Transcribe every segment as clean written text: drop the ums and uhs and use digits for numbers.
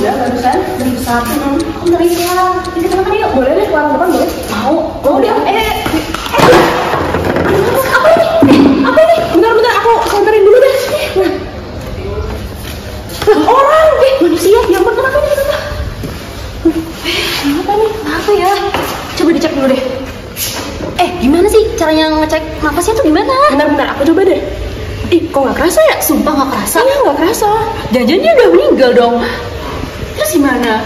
udah barusan beli satu. Aku ngeri lah. Kita makan yuk. Boleh deh, warung depan boleh. Mau dia. Apa ini? Bentar, aku samperin dulu deh. Orang, manusia. Yang bener apa ini? Apa nih? Apa ya? Coba dicek dulu deh. Gimana sih caranya ngecek nafasnya tuh gimana? Bentar, aku coba deh. Kok nggak kerasa ya? Sumpah nggak kerasa. Iya, nggak kerasa. Jangan-jangan udah meninggal dong. Terus gimana?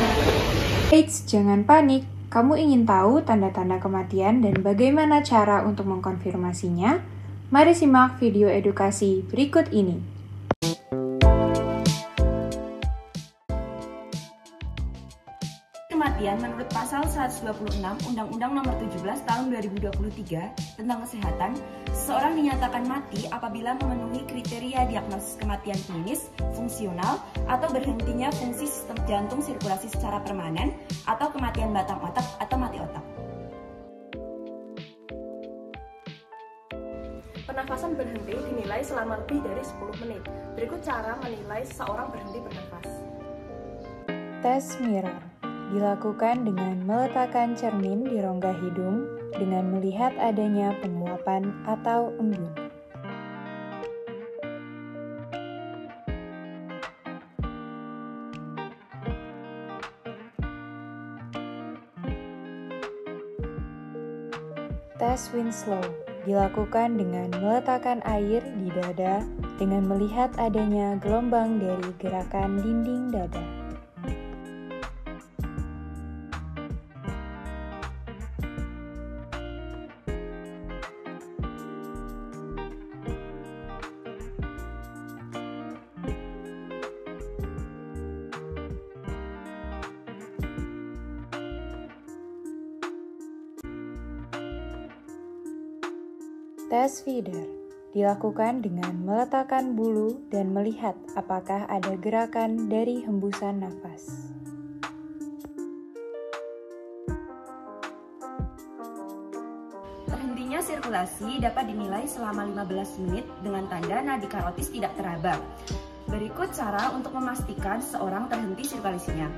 Eits, jangan panik. Kamu ingin tahu tanda-tanda kematian dan bagaimana cara untuk mengkonfirmasinya? Mari simak video edukasi berikut ini. Kematian menurut pasal 126 Undang-Undang Nomor 17 Tahun 2023 tentang Kesehatan, seseorang dinyatakan mati apabila memenuhi kriteria diagnosis kematian klinis, fungsional, atau berhentinya fungsi sistem jantung sirkulasi secara permanen, atau kematian batang otak atau mati otak. Pernafasan berhenti dinilai selama lebih dari 10 menit. Berikut cara menilai seseorang berhenti bernafas. Tes mirror dilakukan dengan meletakkan cermin di rongga hidung dengan melihat adanya penguapan atau embun. Tes Winslow dilakukan dengan meletakkan air di dada dengan melihat adanya gelombang dari gerakan dinding dada. Tes feeder dilakukan dengan meletakkan bulu dan melihat apakah ada gerakan dari hembusan nafas. Terhentinya sirkulasi dapat dinilai selama 15 menit dengan tanda nadi karotis tidak teraba. Berikut cara untuk memastikan seorang terhenti sirkulasinya.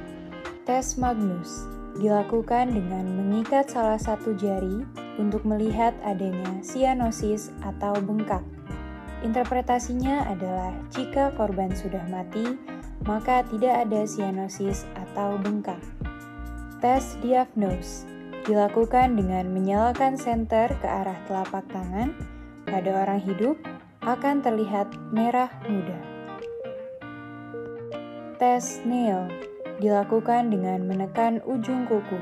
Tes Magnus dilakukan dengan mengikat salah satu jari untuk melihat adanya sianosis atau bengkak. Interpretasinya adalah jika korban sudah mati, maka tidak ada sianosis atau bengkak. Tes Diagnose dilakukan dengan menyalakan senter ke arah telapak tangan. Pada orang hidup akan terlihat merah muda. Tes Nail dilakukan dengan menekan ujung kuku.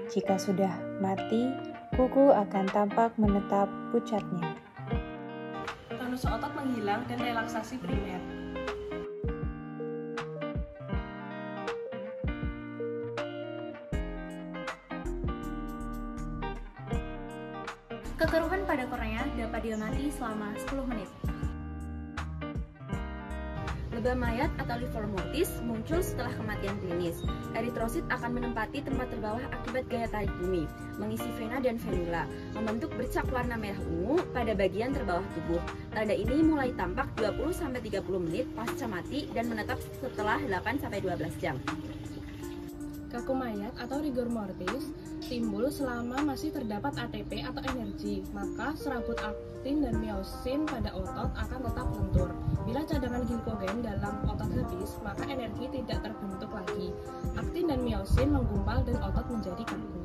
Jika sudah mati, kuku akan tampak menetap pucatnya. Tonus otot menghilang dan relaksasi primer. Kekeruhan pada kornea dapat diamati selama 10 menit. Lebam mayat atau livor mortis muncul setelah kematian klinis. Eritrosit akan menempati tempat terbawah akibat gaya tarik bumi, mengisi vena dan venula, membentuk bercak warna merah ungu pada bagian terbawah tubuh. Tanda ini mulai tampak 20-30 menit pasca mati dan menetap setelah 8-12 jam. Kaku mayat atau rigor mortis timbul selama masih terdapat ATP atau energi, maka serabut aktin dan miosin pada otot akan tetap lentur. Bila cadangan glikogen dalam otot habis, maka energi tidak terbentuk lagi. Aktin dan miosin menggumpal dan otot menjadi kaku.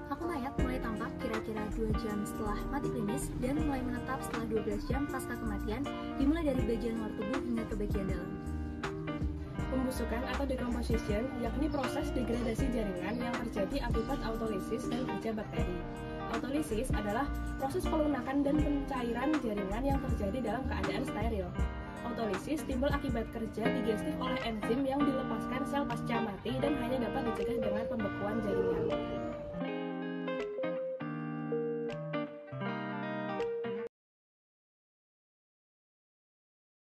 Kaku mayat mulai tampak kira-kira 2 jam setelah mati klinis dan mulai menetap setelah 12 jam pasca kematian, dimulai dari bagian luar tubuh hingga ke bagian dalam. Pembusukan atau decomposition yakni proses degradasi jaringan yang terjadi akibat autolisis dan kerja bakteri. Autolisis adalah proses pelunakan dan pencairan jaringan yang terjadi dalam keadaan steril. Autolisis timbul akibat kerja digestif oleh enzim yang dilepaskan sel pasca mati dan hanya dapat dicegah dengan pembekuan jaringan.